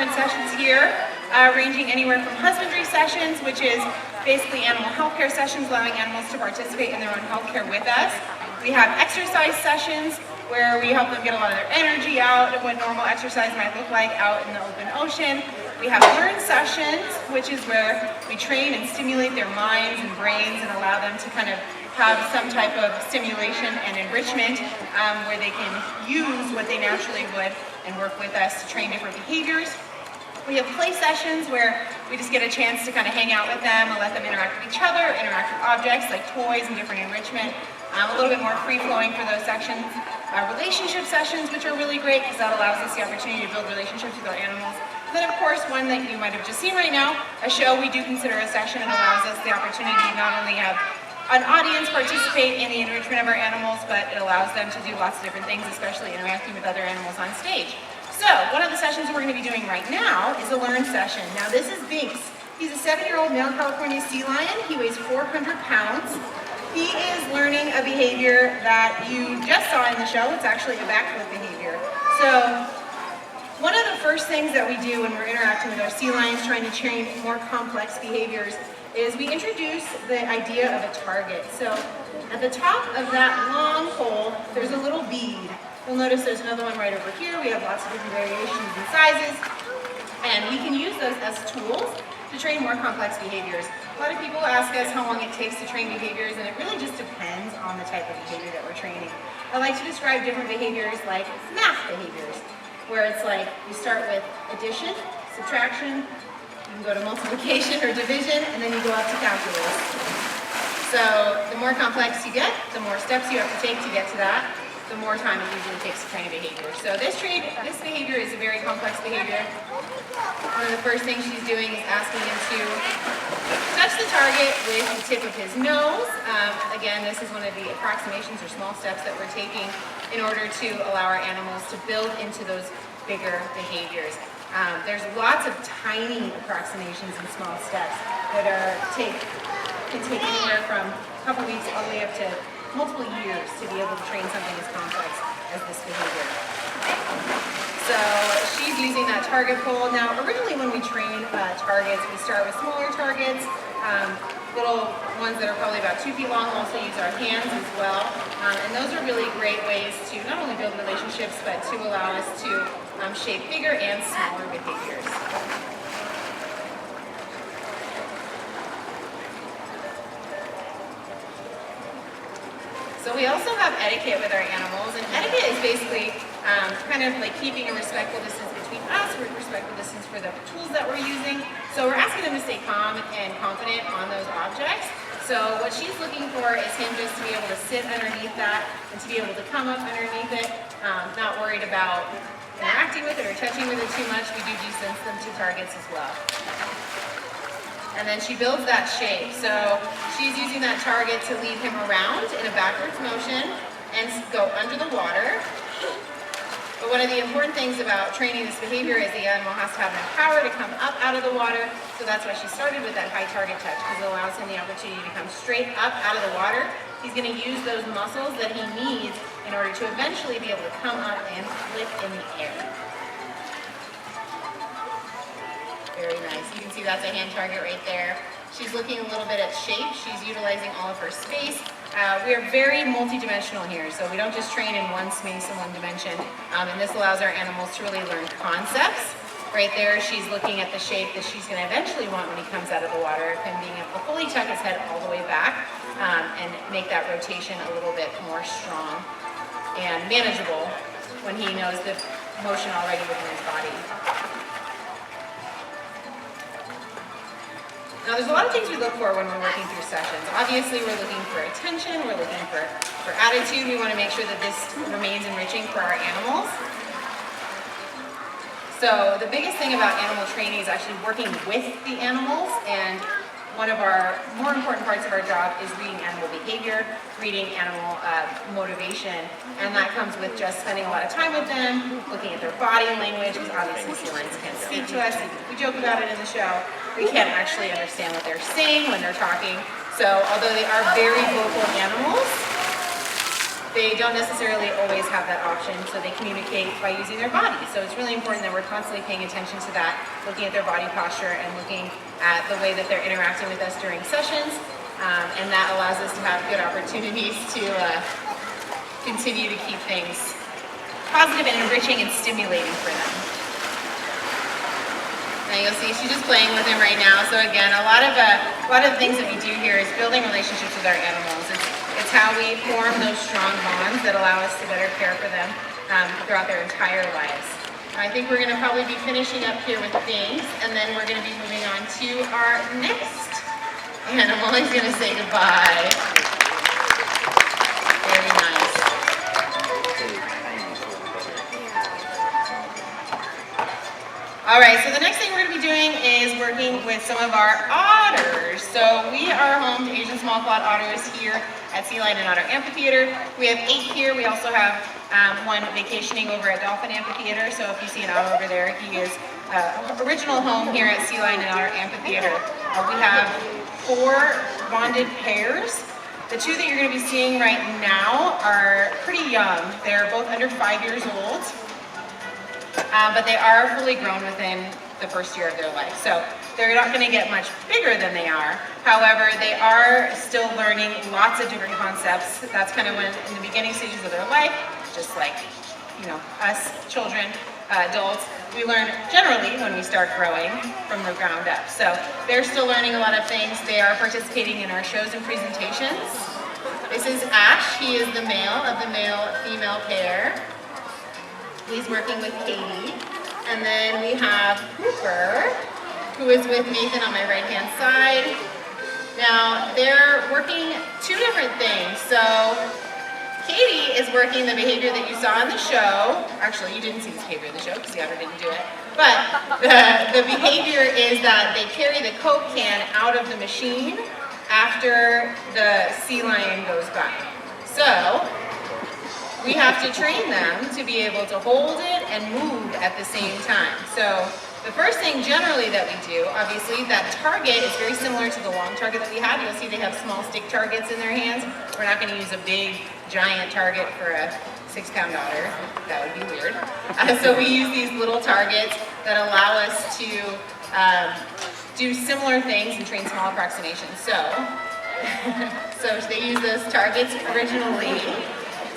different sessions here, ranging anywhere from husbandry sessions, which is basically animal healthcare sessions, allowing animals to participate in their own healthcare with us. We have exercise sessions where we help them get a lot of their energy out and what normal exercise might look like out in the open ocean. We have learn sessions, which is where we train and stimulate their minds and brains and allow them to kind of have some type of stimulation and enrichment where they can use what they naturally would and work with us to train different behaviors. We have play sessions where we just get a chance to kind of hang out with them and let them interact with each other, interact with objects like toys and different enrichment. A little bit more free-flowing for those sections. Relationship sessions, which are really great because that allows us the opportunity to build relationships with our animals. And then of course, one that you might have just seen right now, a show we do consider a session and allows us the opportunity to not only have an audience participate in the enrichment of our animals, but it allows them to do lots of different things, especially interacting with other animals on stage. So, one of the sessions we're going to be doing right now is a learn session. Now this is Binks. He's a 7-year-old male California sea lion. He weighs 400 pounds. He is learning a behavior that you just saw in the show. It's actually a backflip behavior. So, one of the first things that we do when we're interacting with our sea lions, trying to train more complex behaviors, is we introduce the idea of a target. So, at the top of that long pole, there's a little bead. You'll notice there's another one right over here. We have lots of different variations and sizes, and we can use those as tools to train more complex behaviors. A lot of people ask us how long it takes to train behaviors, and it really just depends on the type of behavior that we're training. I like to describe different behaviors like math behaviors, where it's like you start with addition, subtraction, you can go to multiplication or division, and then you go up to calculus. So the more complex you get, the more steps you have to take to get to that, the more time it usually takes to train a behavior. So this behavior is a very complex behavior. One of the first things she's doing is asking him to touch the target with the tip of his nose. Again, this is one of the approximations or small steps that we're taking in order to allow our animals to build into those bigger behaviors. There's lots of tiny approximations and small steps that can take anywhere from a couple weeks all the way up to multiple years to be able to train something as complex as this behavior. So she's using that target pole. Now, originally when we train targets, we start with smaller targets, little ones that are probably about 2 feet long. We'll also use our hands as well. And those are really great ways to not only build relationships, but to allow us to shape bigger and smaller behaviors. So we also have etiquette with our animals, and etiquette is basically kind of like keeping a respectful distance between us, a respectful distance for the tools that we're using. So we're asking them to stay calm and confident on those objects. So what she's looking for is him just to be able to sit underneath that and to be able to come up underneath it, not worried about interacting with it or touching with it too much. We do desense them to targets as well. And then she builds that shape. So she's using that target to lead him around in a backwards motion and go under the water. But one of the important things about training this behavior is the animal has to have enough power to come up out of the water. So that's why she started with that high target touch, because it allows him the opportunity to come straight up out of the water. He's going to use those muscles that he needs in order to eventually be able to come up and flip in the air. Very nice. You can see that's a hand target right there. She's looking a little bit at shape. She's utilizing all of her space. We are very multidimensional here, so we don't just train in one space and one dimension. And this allows our animals to really learn concepts. Right there, she's looking at the shape that she's going to eventually want when he comes out of the water, him being able to fully tuck his head all the way back and make that rotation a little bit more strong and manageable when he knows the motion already within his body. Now, there's a lot of things we look for when we're working through sessions. Obviously, we're looking for attention, we're looking for attitude. We want to make sure that this remains enriching for our animals. So the biggest thing about animal training is actually working with the animals, and one of our more important parts of our job is reading animal behavior, reading animal motivation, and that comes with just spending a lot of time with them, looking at their body language, because obviously sea lions can't speak to us. We joke about it in the show. We can't actually understand what they're saying when they're talking. So although they are very vocal animals, they don't necessarily always have that option, so they communicate by using their bodies. So it's really important that we're constantly paying attention to that, looking at their body posture and looking at the way that they're interacting with us during sessions, and that allows us to have good opportunities to continue to keep things positive and enriching and stimulating for them. Now you'll see she's just playing with him right now. So again, a lot of the things that we do here is building relationships with our animals. It's how we form those strong bonds that allow us to better care for them throughout their entire lives. I think we're going to probably be finishing up here with Binks, and then we're going to be moving on to our next animal. He's going to say goodbye. Very nice. All right, so the next thing we're going to be doing is working with some of our otters. So we are home to Asian small clawed otters here at Sea Lion and Otter Amphitheater. We have 8 here. We also have one vacationing over at Dolphin Amphitheater. So if you see an otter over there, he is original home here at Sea Lion and Otter Amphitheater. We have 4 bonded pairs. The 2 that you're going to be seeing right now are pretty young. They're both under 5 years old. But they are fully grown within the first year of their life. So they're not going to get much bigger than they are. However, they are still learning lots of different concepts. That's kind of when, in the beginning stages of their life, just like, you know, us children, adults, we learn generally when we start growing from the ground up. So they're still learning a lot of things. They are participating in our shows and presentations. This is Ash. He is the male of the male-female pair. He's working with Katie. And then we have Cooper, who is with Nathan on my right-hand side. Now, they're working 2 different things. So, Katie is working the behavior that you saw in the show. Actually, you didn't see this behavior in the show because the otter didn't do it. But the behavior is that they carry the Coke can out of the machine after the sea lion goes by. So, we have to train them to be able to hold it and move at the same time. So the first thing generally that we do, obviously, that target is very similar to the long target that we have. You'll see they have small stick targets in their hands. We're not going to use a big, giant target for a 6-pound otter. That would be weird. So we use these little targets that allow us to do similar things and train small approximations. So they use those targets originally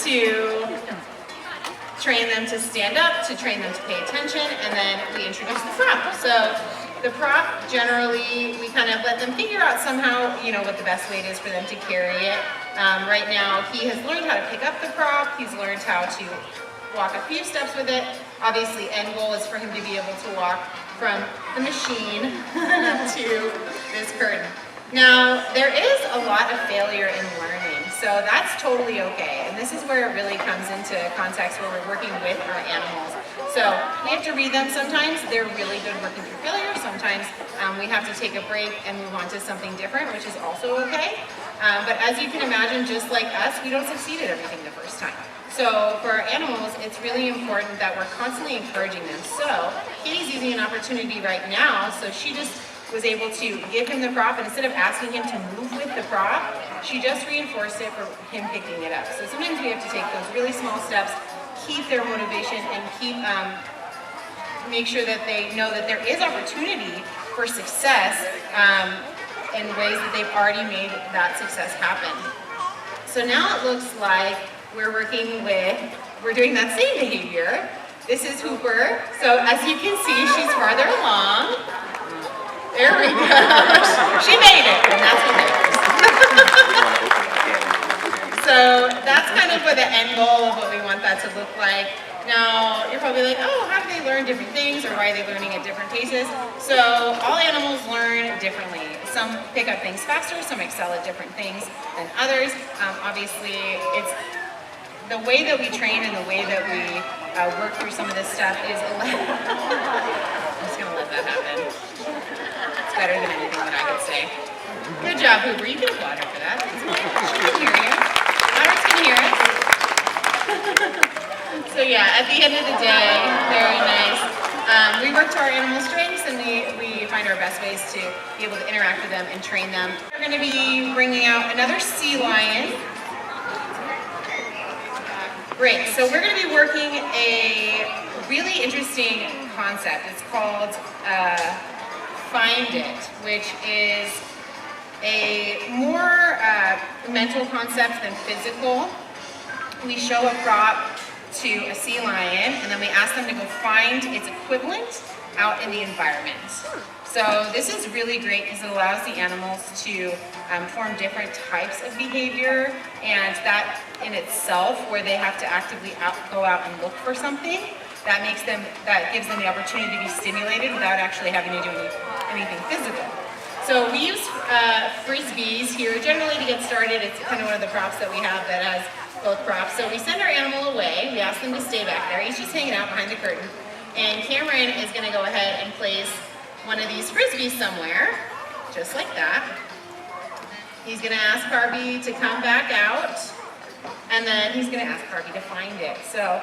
to train them to stand up, to train them to pay attention, and then we introduce the prop. So the prop, generally, we kind of let them figure out somehow, you know, what the best way it is for them to carry it. Right now, he has learned how to pick up the prop. He's learned how to walk a few steps with it. Obviously, end goal is for him to be able to walk from the machine to this curtain. Now, there is a lot of failure in learning, so that's totally okay. And this is where it really comes into context where we're working with our animals. So we have to read them sometimes. They're really good working through failure. Sometimes we have to take a break and move on to something different, which is also okay. But as you can imagine, just like us, we don't succeed at everything the first time. So for our animals, it's really important that we're constantly encouraging them. So Katie's using an opportunity right now, so she just was able to give him the prop, and instead of asking him to move with the prop, she just reinforced it for him picking it up. So sometimes we have to take those really small steps, keep their motivation, and make sure that they know that there is opportunity for success in ways that they've already made that success happen. So now it looks like we're doing that same behavior. This is Hooper. So as you can see, she's farther along. There we go. She made it, and that's what matters. So that's kind of what the end goal of what we want that to look like. Now, you're probably like, oh, how do they learn different things, or why are they learning at different paces? So all animals learn differently. Some pick up things faster, some excel at different things than others. Obviously, it's the way that we train and the way that we work through some of this stuff is I'm just going to let that happen. It's better than anything that I could say. Good job, Hooper. You can applaud her for that. She can hear you. Otters can hear us. So yeah, at the end of the day, very nice. We work to our animal strengths, and we find our best ways to be able to interact with them and train them. We're going to be bringing out another sea lion. Great, so we're going to be working a really interesting concept. It's called Find It, which is a more mental concept than physical. We show a prop to a sea lion, and then we ask them to go find its equivalent out in the environment. So this is really great because it allows the animals to form different types of behavior, and that in itself, where they have to actively go out and look for something, that gives them the opportunity to be stimulated without actually having to do anything physical. So we use frisbees here generally to get started. It's kind of one of the props that we have that has both props. So we send our animal away. We ask them to stay back there. He's just hanging out behind the curtain. And Cameron is going to go ahead and place one of these frisbees somewhere, just like that. He's going to ask Harvey to come back out, and then he's going to ask Harvey to find it. So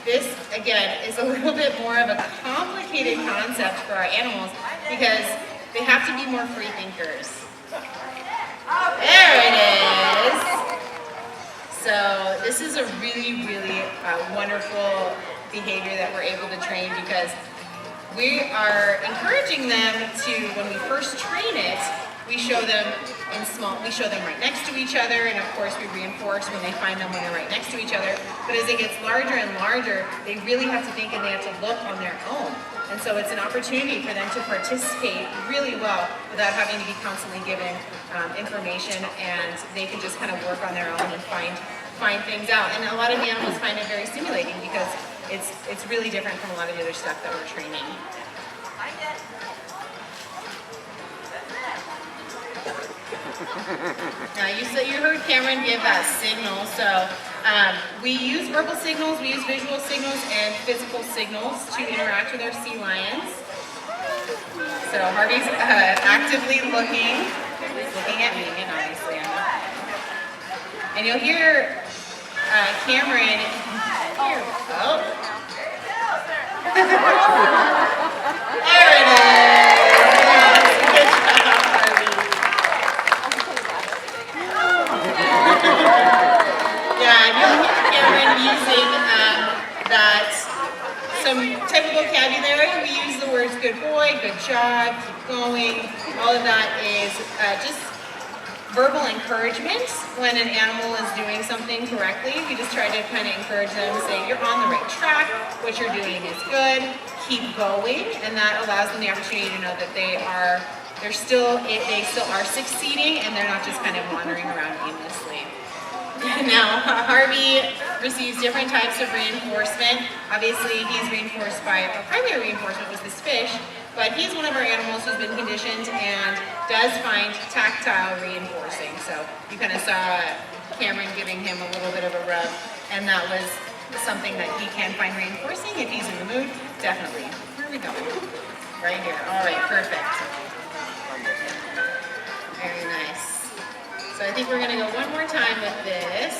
this, again, is a little bit more of a complicated concept for our animals because they have to be more free thinkers. There it is. So this is a really, really wonderful behavior that we're able to train because we are encouraging them to, when we first train it, we show them right next to each other, and of course we reinforce when they find them when they're right next to each other. But as it gets larger and larger, they really have to think and they have to look on their own. And so it's an opportunity for them to participate really well without having to be constantly given information, and they can just kind of work on their own and find things out. And a lot of the animals find it very stimulating because it's really different from a lot of the other stuff that we're training. Now you heard Cameron give that signal, so we use verbal signals, we use visual signals, and physical signals to interact with our sea lions. So Harvey's actively looking at me, and obviously I'm not. And you'll hear Cameron, oh. There it is! Good job, Harvey. Yeah, and you'll hear Cameron using some type of vocabulary. We use the words good boy, good job, keep going. All of that is just verbal encouragement when an animal is doing something correctly. We just try to kind of encourage them, say you're on the right track, what you're doing is good, keep going, and that allows them the opportunity to know that they still are succeeding and they're not just kind of wandering around aimlessly. Now, Harvey receives different types of reinforcement. Obviously, he's reinforced by our primary reinforcement was this fish, but he's one of our animals who's been conditioned and does find tactile reinforcing. So you kind of saw Cameron giving him a little bit of a rub, and that was something that he can find reinforcing if he's in the mood. Definitely. Where are we going? Right here. All right, perfect. Very nice. So I think we're going to go one more time with this.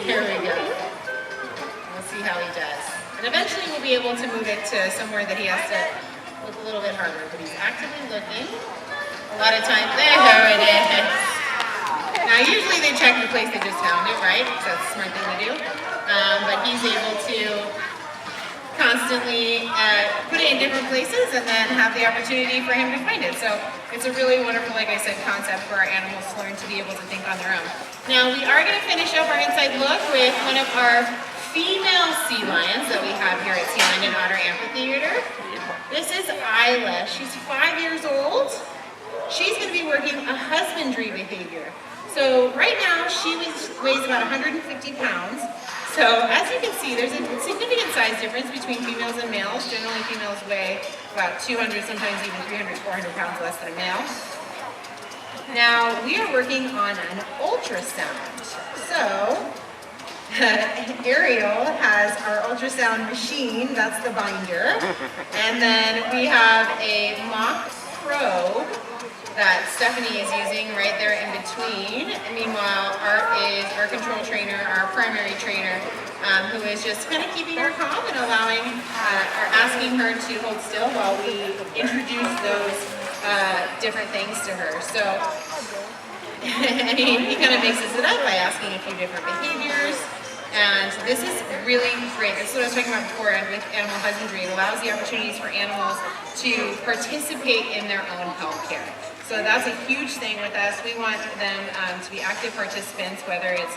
Here we go. We'll see how he does. And eventually we'll be able to move it to somewhere that he has to look a little bit harder, but he's actively looking. A lot of times, there it is. Now usually they check the place they just found it, right? So that's a smart thing to do. But he's able to constantly put it in different places and then have the opportunity for him to find it. So it's a really wonderful, like I said, concept for our animals to learn to be able to think on their own. Now we are going to finish up our Inside Look with one of our female sea lions that we have here at SeaWorld and Otter Amphitheater. This is Isla. She's 5 years old. She's going to be working a husbandry behavior. So right now she weighs about 150 pounds. So as you can see, there's a significant size difference between females and males. Generally females weigh about 200, sometimes even 300, 400 pounds less than a male. Now we are working on an ultrasound. So Ariel has our ultrasound machine, that's the binder, and then we have a mock probe that Stephanie is using right there in between. And meanwhile, Art is our control trainer, our primary trainer, who is just kind of keeping her calm and allowing, or asking her to hold still while we introduce those different things to her. So And he kind of mixes it up by asking a few different behaviors. And this is really great. This is what I was talking about before with animal husbandry. It allows the opportunities for animals to participate in their own health care. So that's a huge thing with us. We want them to be active participants, whether it's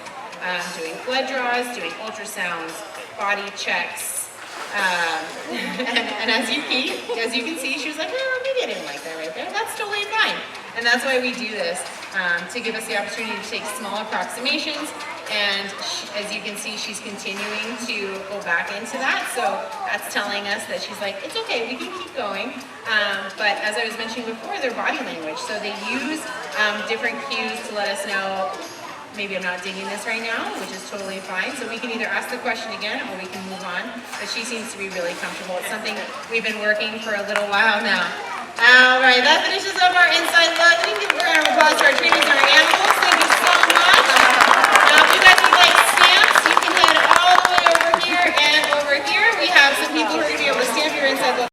doing blood draws, doing ultrasounds, body checks. And as you can see, she was like, oh, maybe I didn't like that right there. That's totally fine. And that's why we do this, to give us the opportunity to take small approximations. And as you can see, she's continuing to go back into that. So that's telling us that she's like, it's okay, we can keep going. But as I was mentioning before, their body language. So they use different cues to let us know, maybe I'm not digging this right now, which is totally fine. So we can either ask the question again or we can move on. But she seems to be really comfortable. It's something we've been working for a little while now. All right, that finishes up our Inside Look. Thank you for a round of applause to our trainers and our animals. Thank you so much. Now, if you guys would like stamps, you can head all the way over here and over here. We have some people who are going to be able to stamp your Inside Look.